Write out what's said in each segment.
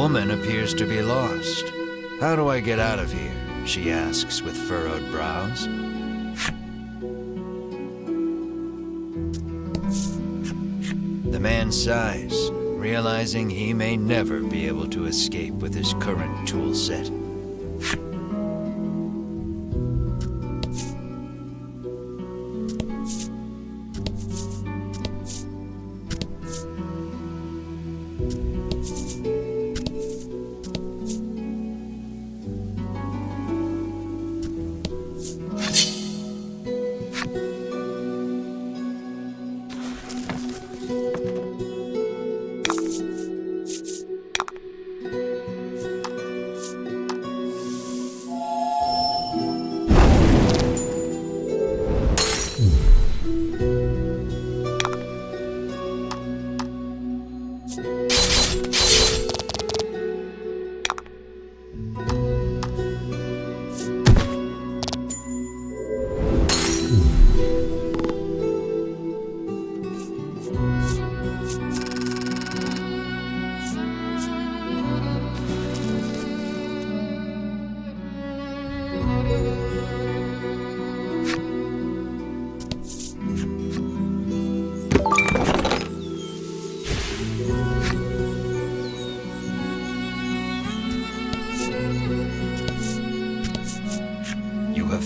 woman appears to be lost. How do I get out of here? She asks with furrowed brows. The man sighs, realizing he may never be able to escape with his current tool set.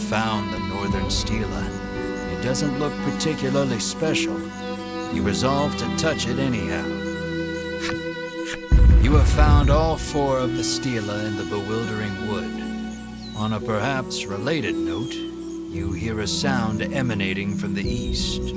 Found the northern stela. It doesn't look particularly special. You resolve to touch it anyhow. You have found all 4 of the stela in the bewildering wood. On a perhaps related note, you hear a sound emanating from the east.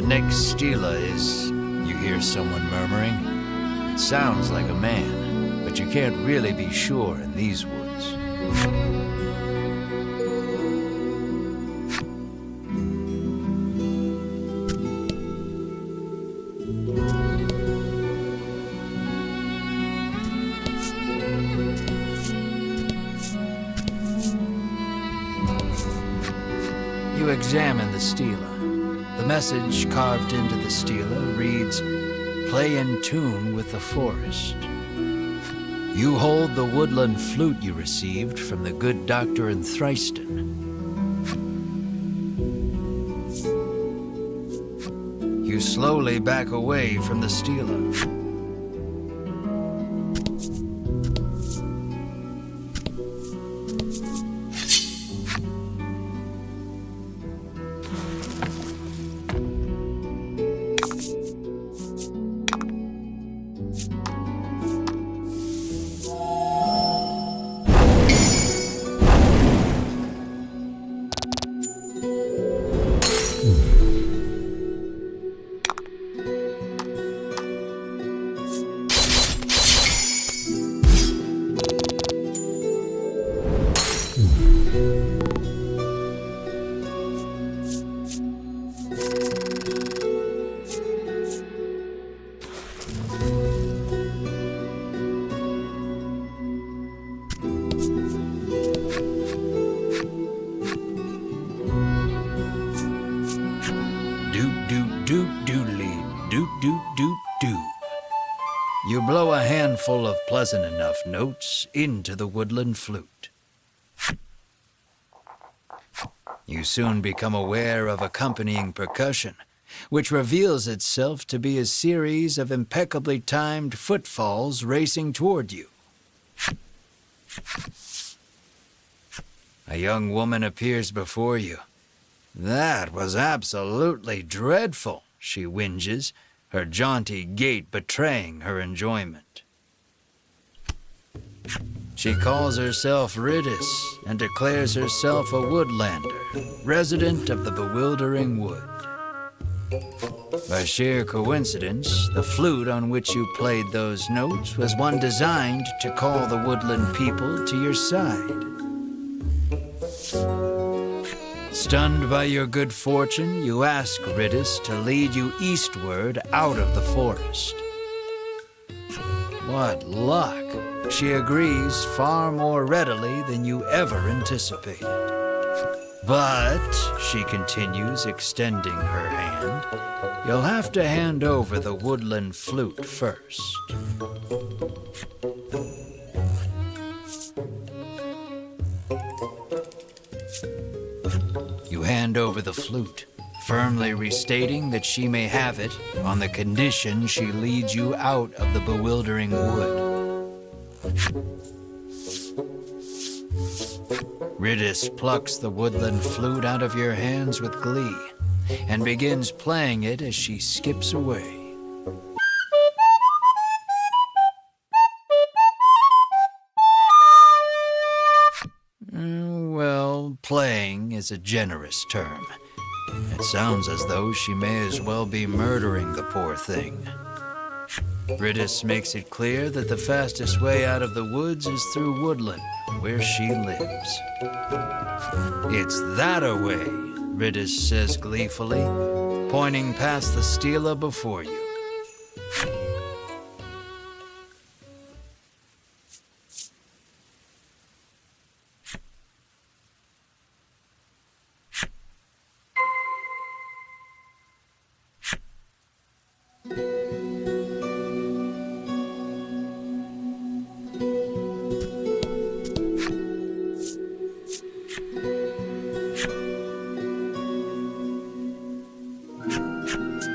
Next stela is, you hear someone murmuring. It sounds like a man, but you can't really be sure in these woods. You examine the stela. The message carved into the stela reads, "Play in tune with the forest." You hold the woodland flute you received from the good doctor in Thriston. You slowly back away from the stela. Doop-doop-doodly-doop-doop-doop-doo. You blow a handful of pleasant enough notes into the woodland flute. You soon become aware of accompanying percussion, which reveals itself to be a series of impeccably timed footfalls racing toward you. A young woman appears before you. "That was absolutely dreadful," she whinges, her jaunty gait betraying her enjoyment. She calls herself Ridis and declares herself a woodlander, resident of the bewildering wood. By sheer coincidence, the flute on which you played those notes was one designed to call the woodland people to your side. Stunned by your good fortune, you ask Ridis to lead you eastward out of the forest. What luck! She agrees far more readily than you ever anticipated. But, she continues, extending her hand, you'll have to hand over the woodland flute first. You hand over the flute, firmly restating that she may have it on the condition she leads you out of the bewildering wood. Ridis plucks the woodland flute out of your hands with glee and begins playing it as she skips away. Well, playing is a generous term. It sounds as though she may as well be murdering the poor thing. Ridis makes it clear that the fastest way out of the woods is through woodland, where she lives. "It's that-a-way," Ridis says gleefully, pointing past the stela before you.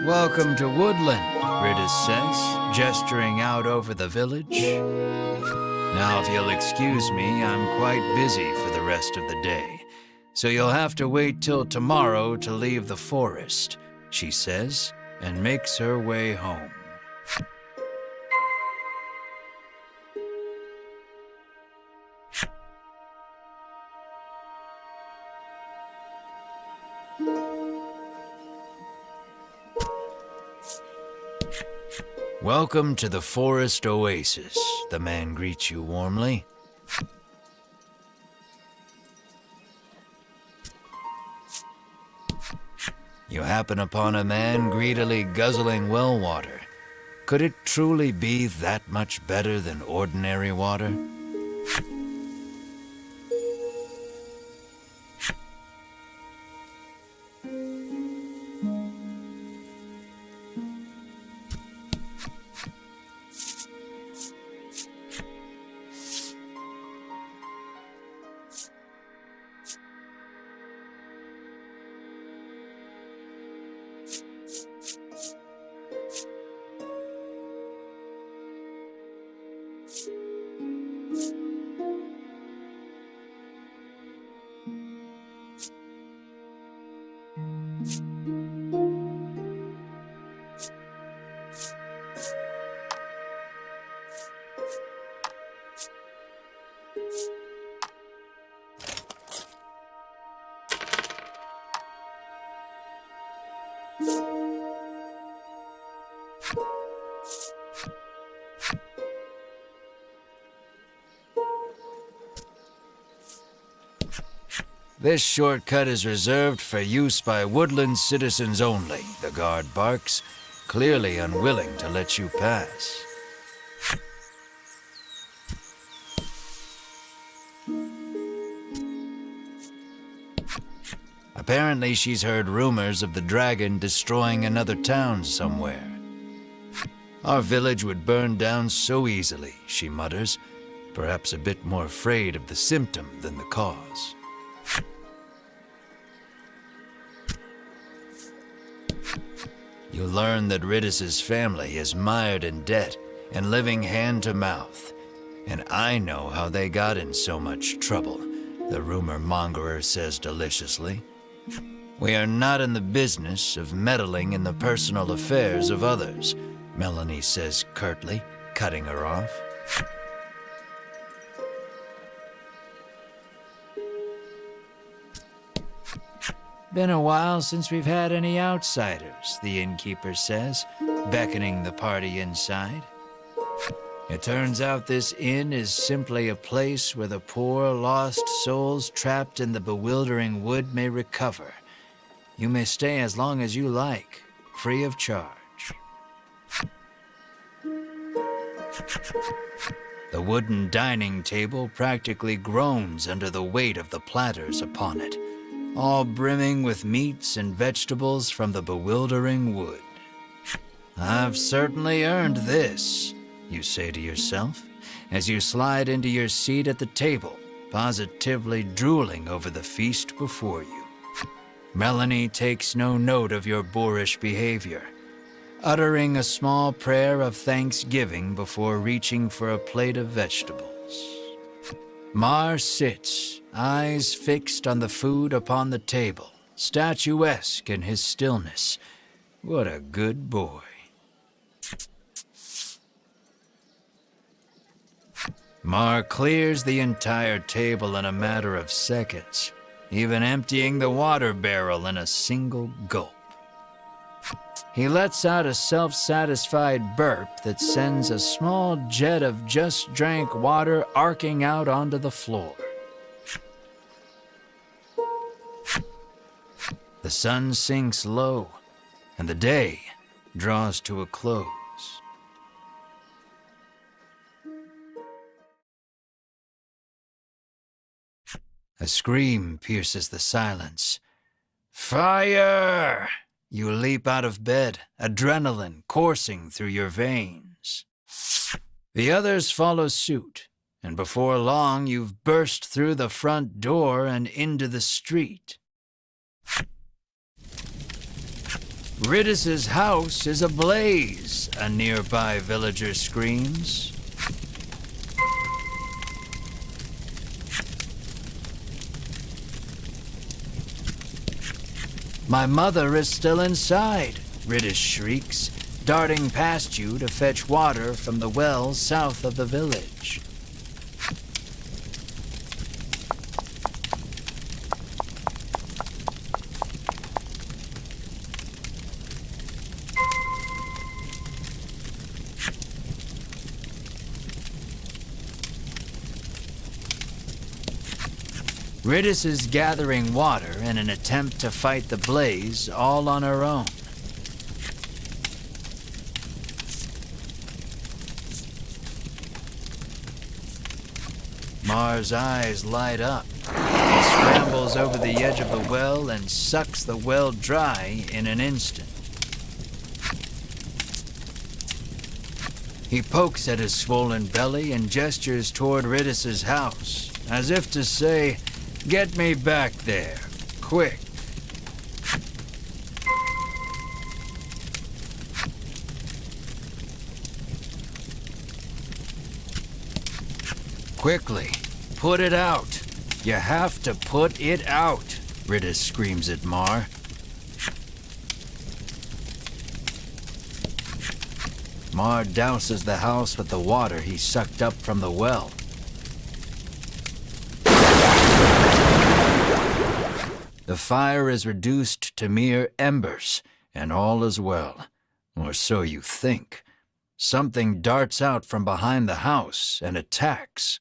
"Welcome to Woodland," Ridis says, gesturing out over the village. "Now, if you'll excuse me, I'm quite busy for the rest of the day, so you'll have to wait till tomorrow to leave the forest," she says, and makes her way home. "Welcome to the forest oasis," the man greets you warmly. You happen upon a man greedily guzzling well water. Could it truly be that much better than ordinary water? "This shortcut is reserved for use by woodland citizens only," the guard barks, clearly unwilling to let you pass. Apparently, she's heard rumors of the dragon destroying another town somewhere. "Our village would burn down so easily," she mutters, perhaps a bit more afraid of the symptom than the cause. You learn that Ridis's family is mired in debt and living hand to mouth. And I know how they got in so much trouble, the rumor mongerer says deliciously. We are not in the business of meddling in the personal affairs of others, Melanie says curtly, cutting her off. Been a while since we've had any outsiders, the innkeeper says, beckoning the party inside. It turns out this inn is simply a place where the poor, lost souls trapped in the bewildering wood may recover. You may stay as long as you like, free of charge. The wooden dining table practically groans under the weight of the platters upon it, all brimming with meats and vegetables from the bewildering wood. I've certainly earned this, you say to yourself, as you slide into your seat at the table, positively drooling over the feast before you. Melanie takes no note of your boorish behavior, uttering a small prayer of thanksgiving before reaching for a plate of vegetables. Mar sits, eyes fixed on the food upon the table, statuesque in his stillness. What a good boy. Mar clears the entire table in a matter of seconds, even emptying the water barrel in a single gulp. He lets out a self-satisfied burp that sends a small jet of just-drank water arcing out onto the floor. The sun sinks low, and the day draws to a close. A scream pierces the silence. Fire! You leap out of bed, adrenaline coursing through your veins. The others follow suit, and before long you've burst through the front door and into the street. Riddis's house is ablaze, a nearby villager screams. My mother is still inside, Riddis shrieks, darting past you to fetch water from the well south of the village. Riddis is gathering water in an attempt to fight the blaze all on her own. Mar's eyes light up. He scrambles over the edge of the well and sucks the well dry in an instant. He pokes at his swollen belly and gestures toward Riddis's house, as if to say, "Get me back there, quick." Quickly, put it out. You have to put it out, Riddis screams at Mar. Mar douses the house with the water he sucked up from the well. The fire is reduced to mere embers, and all is well. Or so you think. Something darts out from behind the house and attacks.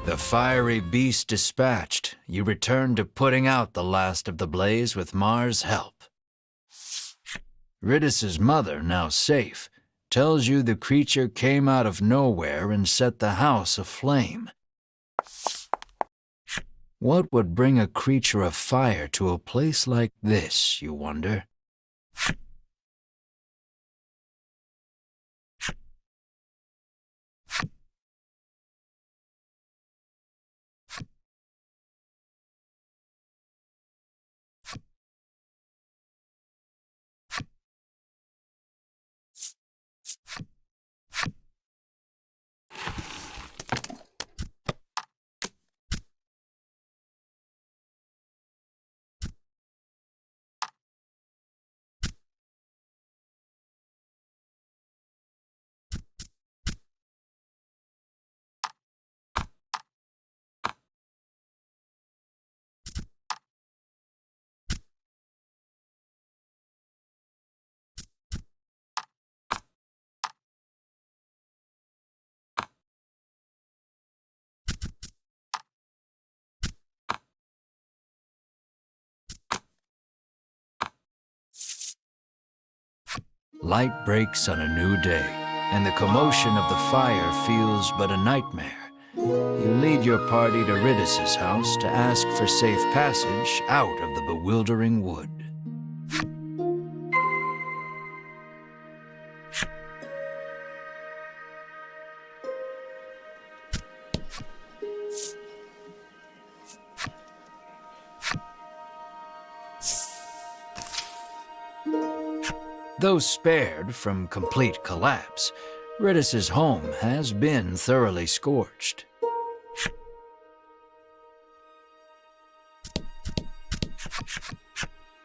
The fiery beast dispatched, you return to putting out the last of the blaze with Mars' help. Ridus's mother, now safe, tells you the creature came out of nowhere and set the house aflame. What would bring a creature of fire to a place like this, you wonder? Light breaks on a new day, and the commotion of the fire feels but a nightmare. You lead your party to Ridus's house to ask for safe passage out of the bewildering wood. Though spared from complete collapse, Ridus's home has been thoroughly scorched.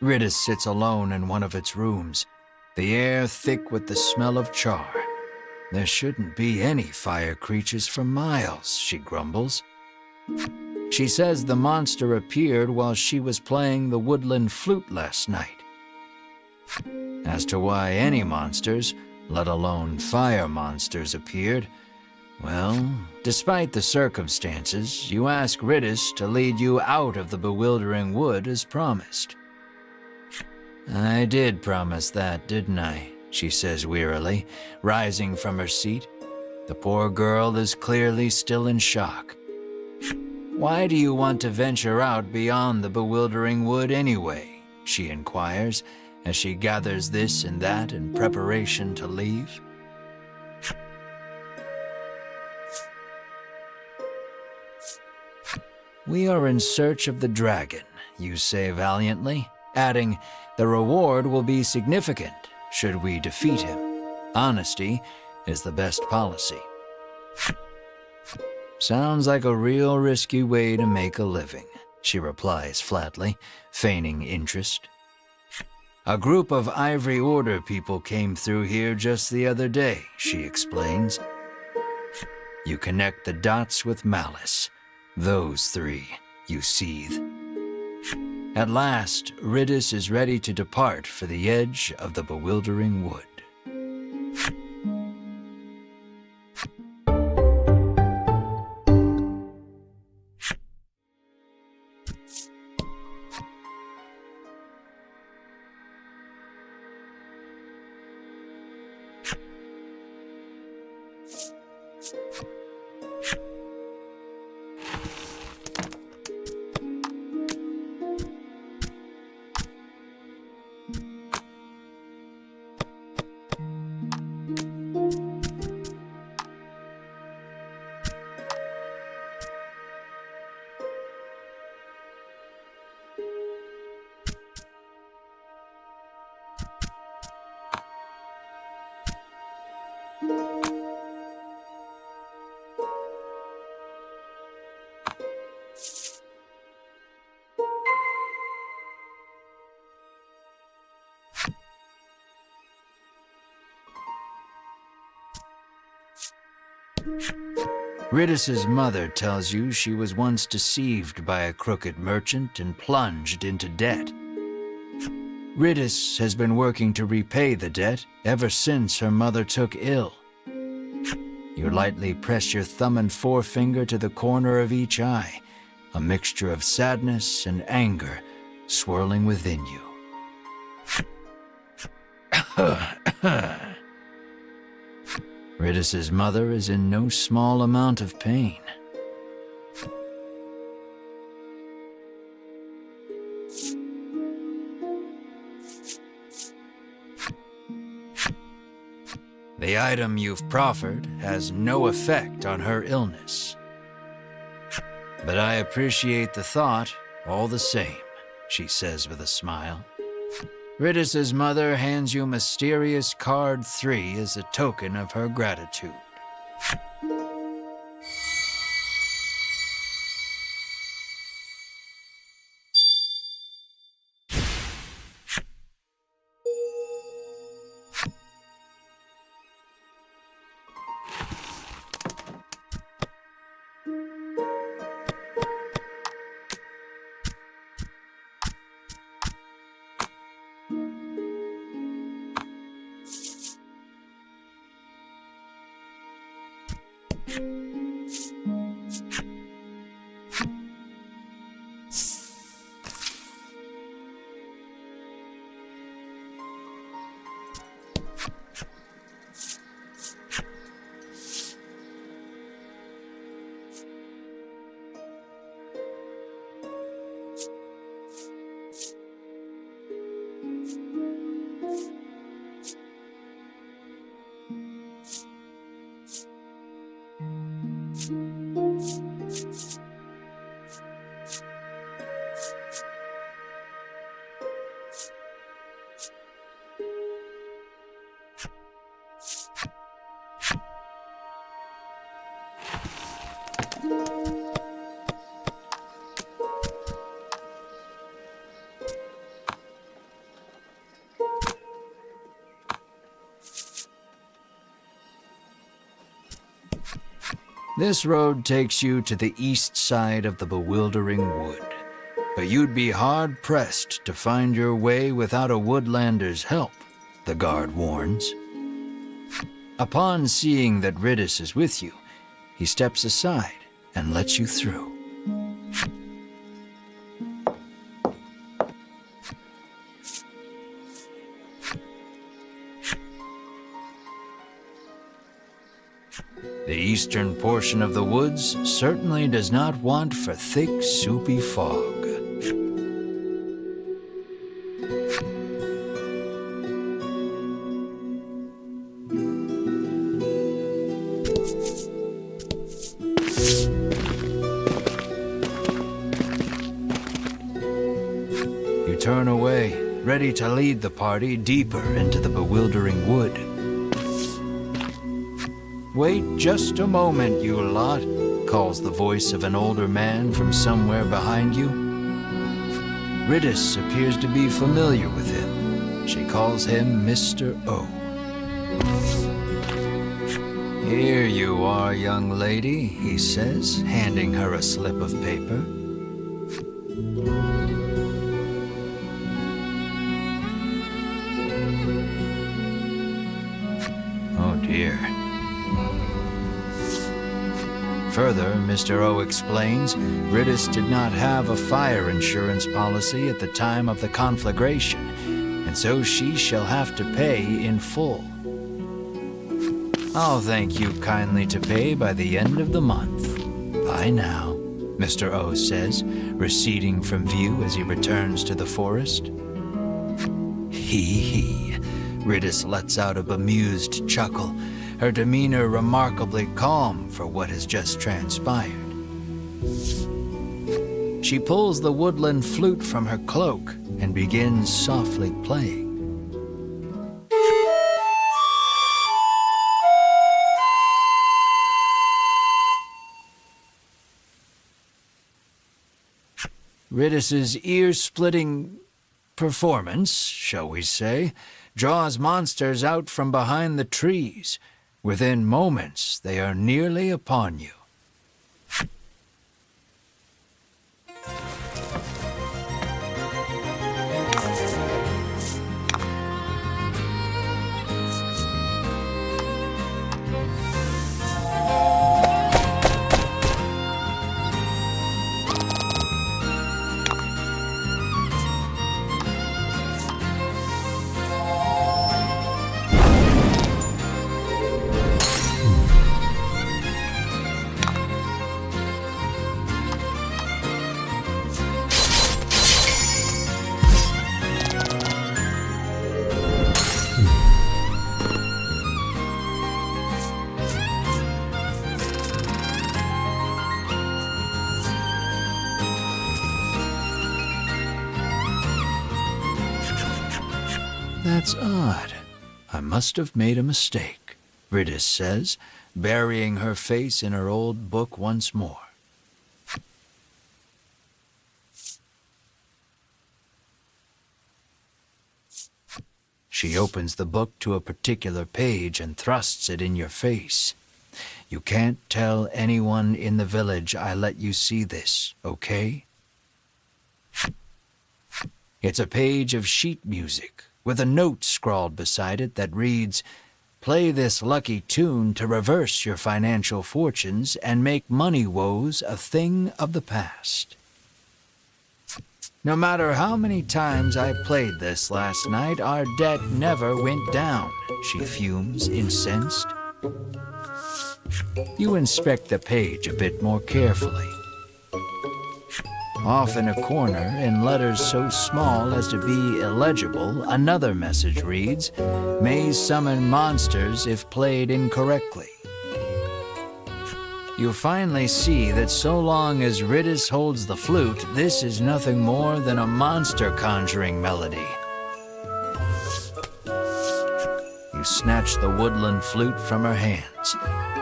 Ridus sits alone in one of its rooms, the air thick with the smell of char. There shouldn't be any fire creatures for miles, she grumbles. She says the monster appeared while she was playing the woodland flute last night. As to why any monsters, let alone fire monsters, appeared, well, despite the circumstances, you ask Ridus to lead you out of the bewildering wood as promised. I did promise that, didn't I? She says wearily, rising from her seat. The poor girl is clearly still in shock. Why do you want to venture out beyond the bewildering wood anyway? She inquires, as she gathers this and that in preparation to leave. We are in search of the dragon, you say valiantly, adding, the reward will be significant should we defeat him. Honesty is the best policy. Sounds like a real risky way to make a living, she replies flatly, feigning interest. A group of Ivory Order people came through here just the other day, she explains. You connect the dots with malice. Those three, you seethe. At last, Ridus is ready to depart for the edge of the bewildering wood. Ridus's mother tells you she was once deceived by a crooked merchant and plunged into debt. Ridus has been working to repay the debt ever since her mother took ill. You lightly press your thumb and forefinger to the corner of each eye, a mixture of sadness and anger swirling within you. Ridus's mother is in no small amount of pain. The item you've proffered has no effect on her illness. But I appreciate the thought all the same, she says with a smile. Ridus's mother hands you mysterious card 3 as a token of her gratitude. This road takes you to the east side of the bewildering wood, but you'd be hard-pressed to find your way without a woodlander's help, the guard warns. Upon seeing that Ridus is with you, he steps aside and lets you through. The eastern portion of the woods certainly does not want for thick, soupy fog. You turn away, ready to lead the party deeper into the bewildering wood. "Wait just a moment, you lot," calls the voice of an older man from somewhere behind you. Ridus appears to be familiar with him. She calls him Mr. O. "Here you are, young lady," he says, handing her a slip of paper. Oh dear. Further, Mr. O explains, Ridus did not have a fire insurance policy at the time of the conflagration, and so she shall have to pay in full. "I'll thank you kindly to pay by the end of the month. Bye now," Mr. O says, receding from view as he returns to the forest. Hee. Ridus lets out a bemused chuckle, her demeanor remarkably calm for what has just transpired. She pulls the woodland flute from her cloak and begins softly playing. Ridus's ear-splitting performance, shall we say, draws monsters out from behind the trees. Within moments, they are nearly upon you. That's odd. I must have made a mistake, Riddis says, burying her face in her old book once more. She opens the book to a particular page and thrusts it in your face. You can't tell anyone in the village I let you see this, okay? It's a page of sheet music, with a note scrawled beside it that reads, "Play this lucky tune to reverse your financial fortunes and make money woes a thing of the past." No matter how many times I played this last night, our debt never went down, she fumes, incensed. You inspect the page a bit more carefully. Off in a corner, in letters so small as to be illegible, another message reads, "May summon monsters if played incorrectly." You finally see that so long as Riddis holds the flute, this is nothing more than a monster conjuring melody. You snatch the woodland flute from her hands.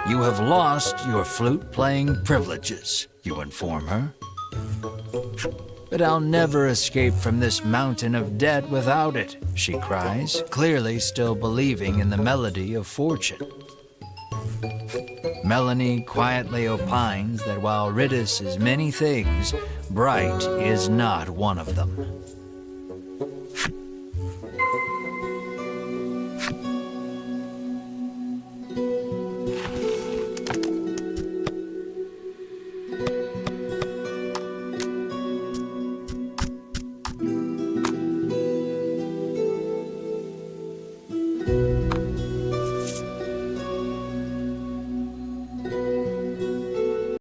"You have lost your flute-playing privileges," you inform her. "But I'll never escape from this mountain of debt without it," she cries, clearly still believing in the melody of fortune. Melanie quietly opines that while Riddis is many things, bright is not one of them.